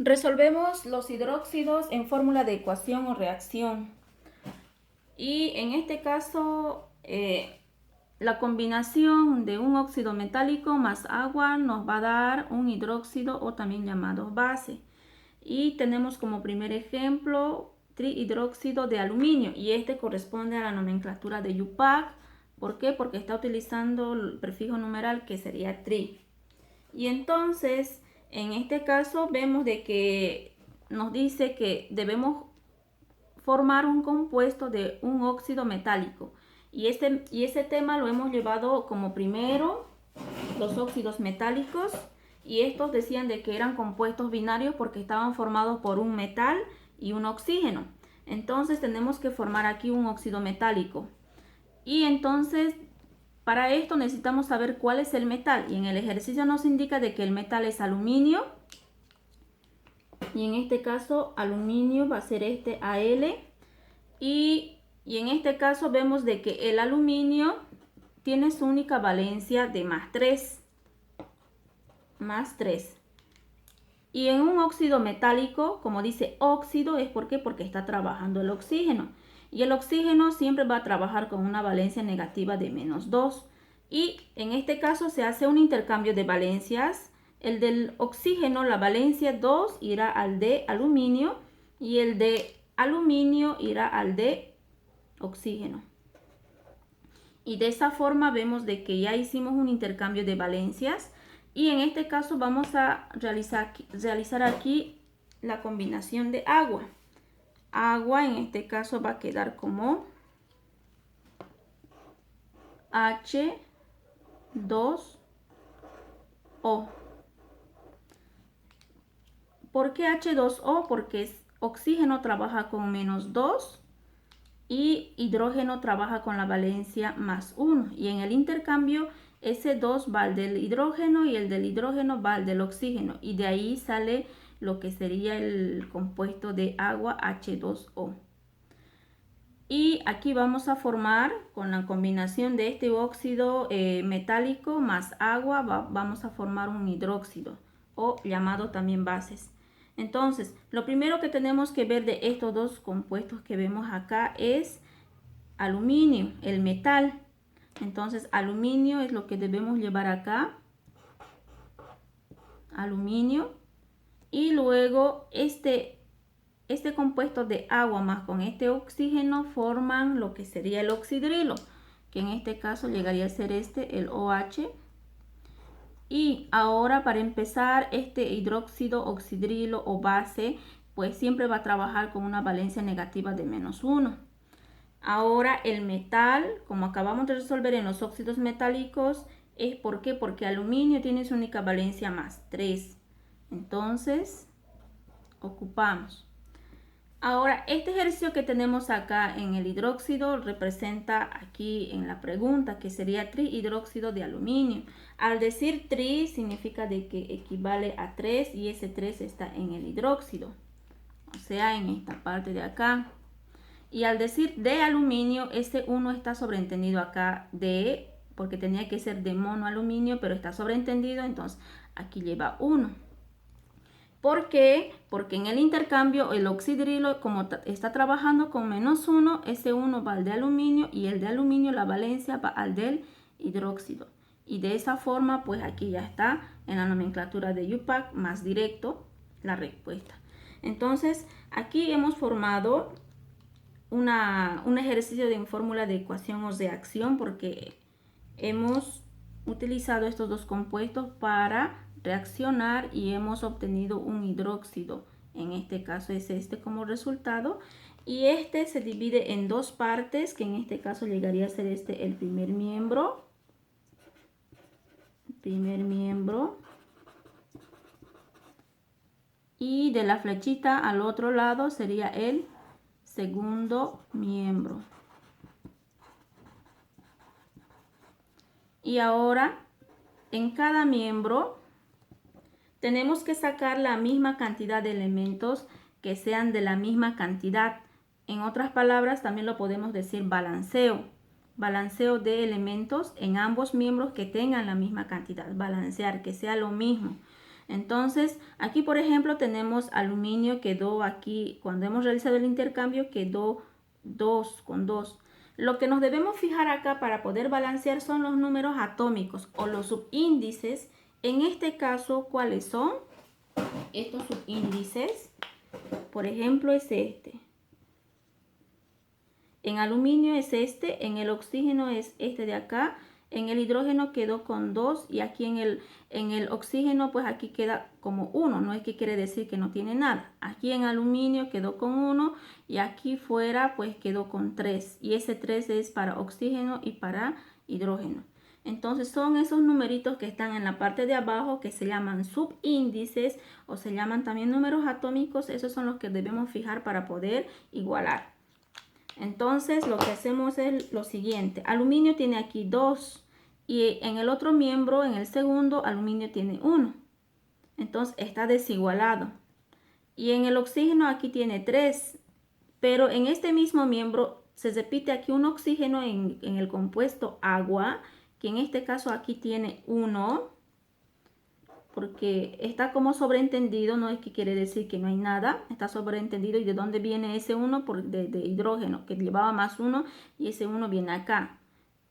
Resolvemos los hidróxidos en fórmula de ecuación o reacción. Y en este caso, la combinación de un óxido metálico más agua nos va a dar un hidróxido o también llamado base. Y tenemos como primer ejemplo trihidróxido de aluminio. Y este corresponde a la nomenclatura de IUPAC. ¿Por qué? Porque está utilizando el prefijo numeral que sería tri. Y entonces, en este caso, vemos de que nos dice que debemos formar un compuesto de un óxido metálico. Y ese tema lo hemos llevado como primero los óxidos metálicos. Y estos decían de que eran compuestos binarios porque estaban formados por un metal y un oxígeno. Entonces tenemos que formar aquí un óxido metálico. Y entonces para esto necesitamos saber cuál es el metal. Y en el ejercicio nos indica de que el metal es aluminio. Y en este caso aluminio va a ser este Al. Y en este caso vemos de que el aluminio tiene su única valencia de más 3. Más 3. Y en un óxido metálico, como dice óxido, es porque está trabajando el oxígeno. Y el oxígeno siempre va a trabajar con una valencia negativa de menos 2. Y en este caso se hace un intercambio de valencias. El del oxígeno, la valencia 2 irá al de aluminio y el de aluminio irá al de oxígeno. Y de esa forma vemos de que ya hicimos un intercambio de valencias. Y en este caso vamos a realizar aquí la combinación de agua. Agua en este caso va a quedar como H2O. ¿Por qué H2O? Porque oxígeno trabaja con menos 2 y hidrógeno trabaja con la valencia más 1. Y en el intercambio ese 2 va al del hidrógeno y el del hidrógeno va al del oxígeno. Y de ahí sale lo que sería el compuesto de agua H2O. Y aquí vamos a formar con la combinación de este óxido metálico más agua, vamos a formar un hidróxido o llamado también bases. Entonces, lo primero que tenemos que ver de estos dos compuestos que vemos acá es aluminio, el metal. Entonces, aluminio es lo que debemos llevar acá. Aluminio. Y luego este compuesto de agua más con este oxígeno forman lo que sería el oxidrilo, que en este caso llegaría a ser el OH. Y ahora para empezar, este hidróxido, oxidrilo o base, pues siempre va a trabajar con una valencia negativa de menos 1. Ahora el metal, como acabamos de resolver en los óxidos metálicos, es ¿por qué? Porque aluminio tiene su única valencia más 3. Entonces, ocupamos. Ahora, este ejercicio que tenemos acá en el hidróxido representa aquí en la pregunta que sería trihidróxido de aluminio. Al decir tri significa de que equivale a 3 y ese 3 está en el hidróxido, o sea, en esta parte de acá. Y al decir de aluminio, ese 1 está sobreentendido acá de, porque tenía que ser de monoaluminio, pero está sobreentendido, entonces aquí lleva 1. ¿Por qué? Porque en el intercambio el oxidrilo, como está trabajando con menos 1, ese 1 va al de aluminio y el de aluminio, la valencia, va al del hidróxido. Y de esa forma, pues aquí ya está en la nomenclatura de IUPAC más directo la respuesta. Entonces, aquí hemos formado un ejercicio de fórmula de ecuación o reacción porque hemos utilizado estos dos compuestos para reaccionar y hemos obtenido un hidróxido. En este caso es este como resultado. Y este se divide en dos partes, que en este caso llegaría a ser el primer miembro. Y de la flechita al otro lado sería el segundo miembro. Y ahora, en cada miembro tenemos que sacar la misma cantidad de elementos que sean de la misma cantidad. En otras palabras, también lo podemos decir balanceo. Balanceo de elementos en ambos miembros que tengan la misma cantidad. Balancear, que sea lo mismo. Entonces, aquí por ejemplo tenemos aluminio, quedó aquí, cuando hemos realizado el intercambio, quedó 2 con 2. Lo que nos debemos fijar acá para poder balancear son los números atómicos o los subíndices. En este caso, ¿cuáles son? Estos subíndices, por ejemplo, es este. En aluminio es este, en el oxígeno es este de acá, en el hidrógeno quedó con 2 y aquí en el oxígeno pues aquí queda como 1, no es que quiere decir que no tiene nada. Aquí en aluminio quedó con 1 y aquí fuera pues quedó con 3 y ese 3 es para oxígeno y para hidrógeno. Entonces son esos numeritos que están en la parte de abajo que se llaman subíndices o se llaman también números atómicos, esos son los que debemos fijar para poder igualar. Entonces lo que hacemos es lo siguiente, aluminio tiene aquí 2 y en el otro miembro, en el segundo, aluminio tiene 1. Entonces está desigualado. Y en el oxígeno aquí tiene 3, pero en este mismo miembro se repite aquí un oxígeno en el compuesto agua, que en este caso aquí tiene 1. Porque está como sobreentendido, no es que quiere decir que no hay nada, está sobreentendido. ¿Y de dónde viene ese 1? De hidrógeno, que llevaba más 1 y ese 1 viene acá.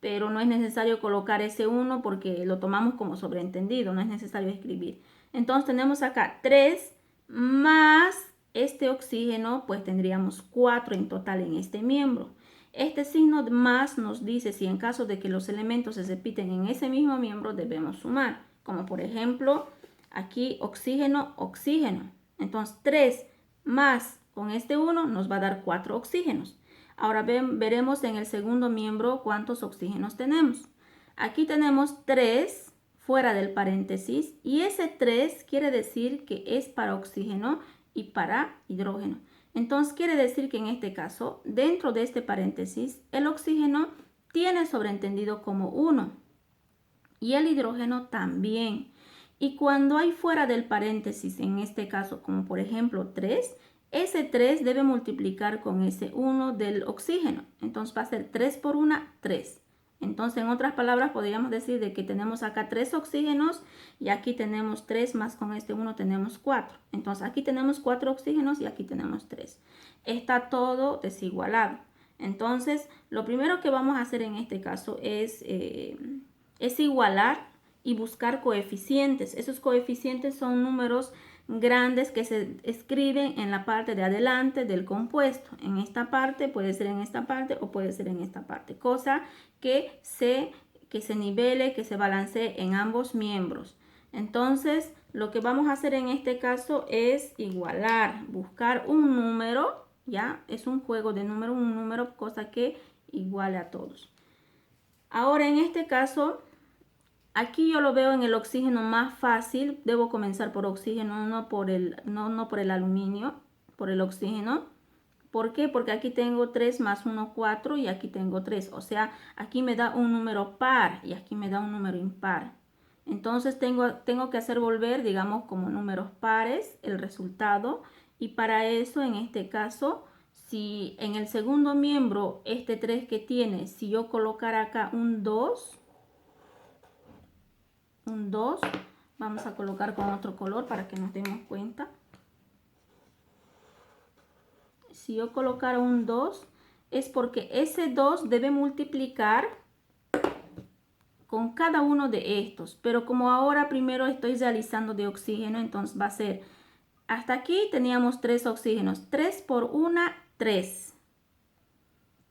Pero no es necesario colocar ese 1 porque lo tomamos como sobreentendido, no es necesario escribir. Entonces tenemos acá 3 más este oxígeno, pues tendríamos 4 en total en este miembro. Este signo más nos dice si en caso de que los elementos se repiten en ese mismo miembro debemos sumar. Como por ejemplo, aquí oxígeno, oxígeno. Entonces 3 más con este 1 nos va a dar 4 oxígenos. Ahora veremos en el segundo miembro cuántos oxígenos tenemos. Aquí tenemos 3 fuera del paréntesis y ese 3 quiere decir que es para oxígeno y para hidrógeno. Entonces quiere decir que en este caso, dentro de este paréntesis, el oxígeno tiene sobreentendido como 1. Y el hidrógeno también. Y cuando hay fuera del paréntesis, en este caso, como por ejemplo 3, ese 3 debe multiplicar con ese 1 del oxígeno. Entonces va a ser 3 por 1, 3. Entonces, en otras palabras, podríamos decir de que tenemos acá 3 oxígenos y aquí tenemos 3 más con este 1 tenemos 4. Entonces, aquí tenemos 4 oxígenos y aquí tenemos 3. Está todo desigualado. Entonces, lo primero que vamos a hacer en este caso es igualar y buscar coeficientes. Esos coeficientes son números grandes que se escriben en la parte de adelante del compuesto. En esta parte, puede ser en esta parte o puede ser en esta parte. Cosa que se nivele, que se balancee en ambos miembros. Entonces, lo que vamos a hacer en este caso es igualar, buscar un número, ya, es un juego de números, un número, cosa que iguale a todos. Ahora, en este caso, aquí yo lo veo en el oxígeno más fácil. Debo comenzar por oxígeno, no por el aluminio, por el oxígeno. ¿Por qué? Porque aquí tengo 3 más 1, 4 y aquí tengo 3. O sea, aquí me da un número par y aquí me da un número impar. Entonces tengo que hacer volver, digamos, como números pares el resultado. Y para eso, en este caso, si en el segundo miembro, este 3 que tiene, si yo colocara acá un 2, vamos a colocar con otro color para que nos demos cuenta. Si yo colocara un 2, es porque ese 2 debe multiplicar con cada uno de estos. Pero como ahora primero estoy realizando de oxígeno, entonces va a ser, hasta aquí teníamos 3 oxígenos. 3 por 1, 3.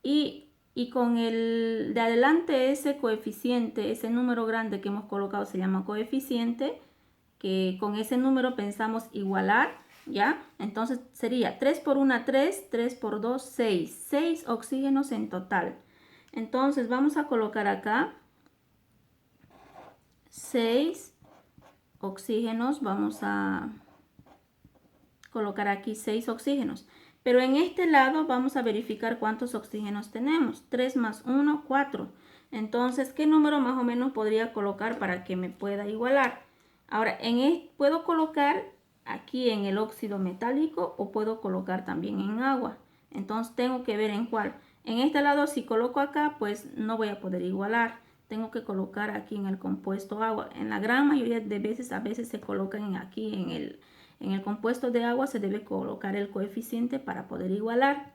Y con el de adelante ese coeficiente, ese número grande que hemos colocado se llama coeficiente, que con ese número pensamos igualar, ¿ya? Entonces sería 3 por 1, 3, 3 por 2, 6. 6 oxígenos en total. Entonces vamos a colocar acá 6 oxígenos. Vamos a colocar aquí 6 oxígenos. Pero en este lado vamos a verificar cuántos oxígenos tenemos. 3 más 1, 4. Entonces, ¿qué número más o menos podría colocar para que me pueda igualar? Ahora, puedo colocar aquí en el óxido metálico o puedo colocar también en agua. Entonces, tengo que ver en cuál. En este lado, si coloco acá, pues no voy a poder igualar. tengo que colocar aquí en el compuesto agua. En la gran mayoría de veces, a veces se colocan aquí en el compuesto de agua, se debe colocar el coeficiente para poder igualar.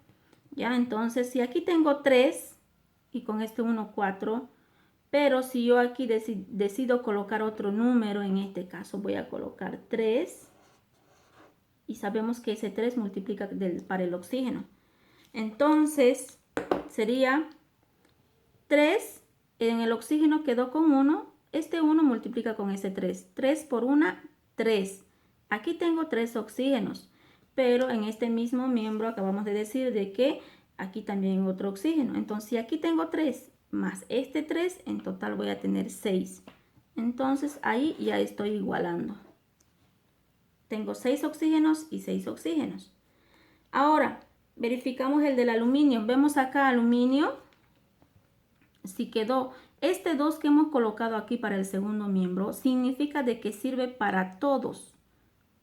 Ya, entonces si aquí tengo 3 y con este 1, 4, pero si yo aquí decido colocar otro número, en este caso voy a colocar 3 y sabemos que ese 3 multiplica para el oxígeno. Entonces sería 3, en el oxígeno quedó con 1, este 1 multiplica con ese 3, 3 por 1, 3. Aquí tengo 3 oxígenos, pero en este mismo miembro acabamos de decir de que aquí también otro oxígeno. Entonces si aquí tengo 3 más este 3, en total voy a tener 6. Entonces ahí ya estoy igualando. Tengo 6 oxígenos y 6 oxígenos. Ahora verificamos el del aluminio. Vemos acá aluminio. Si quedó este 2 que hemos colocado aquí para el segundo miembro, significa de que sirve para todos,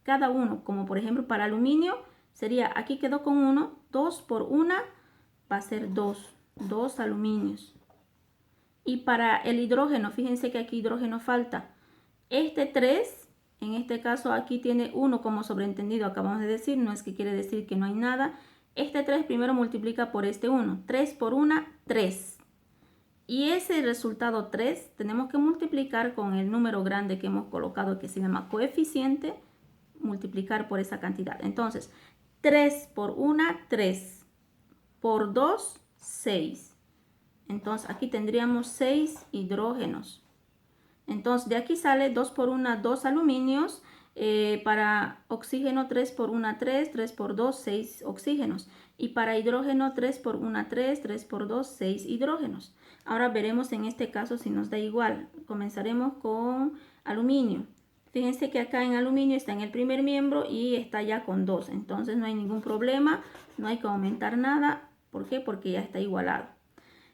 cada uno. Como por ejemplo para aluminio sería, aquí quedó con 1, 2 por 1 va a ser 2 aluminios. Y para el hidrógeno, fíjense que aquí hidrógeno falta. Este 3, en este caso aquí tiene 1 como sobreentendido, acabamos de decir, no es que quiere decir que no hay nada. Este 3 primero multiplica por este 1, 3 por 1, 3. Y ese resultado 3 tenemos que multiplicar con el número grande que hemos colocado, que se llama coeficiente, multiplicar por esa cantidad. Entonces, 3 por 1, 3. Por 2, 6. Entonces, aquí tendríamos 6 hidrógenos. Entonces, de aquí sale 2 por 1, 2 aluminios. Para oxígeno 3 por 1, 3, 3 por 2, 6 oxígenos. Y para hidrógeno 3 por 1, 3, 3 por 2, 6 hidrógenos. Ahora veremos en este caso si nos da igual. Comenzaremos con aluminio. Fíjense que acá en aluminio está en el primer miembro y está ya con 2. Entonces no hay ningún problema, no hay que aumentar nada. ¿Por qué? Porque ya está igualado.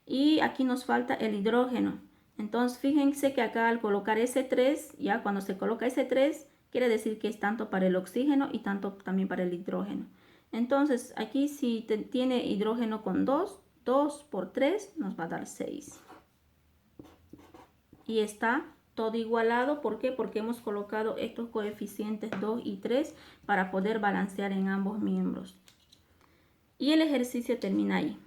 Y aquí nos falta el hidrógeno. Entonces fíjense que acá al colocar ese 3, ya cuando se coloca ese 3, quiere decir que es tanto para el oxígeno y tanto también para el hidrógeno. Entonces aquí si tiene hidrógeno con 2, 2 por 3 nos va a dar 6. Y está todo igualado. ¿Por qué? Porque hemos colocado estos coeficientes 2 y 3 para poder balancear en ambos miembros. Y el ejercicio termina ahí.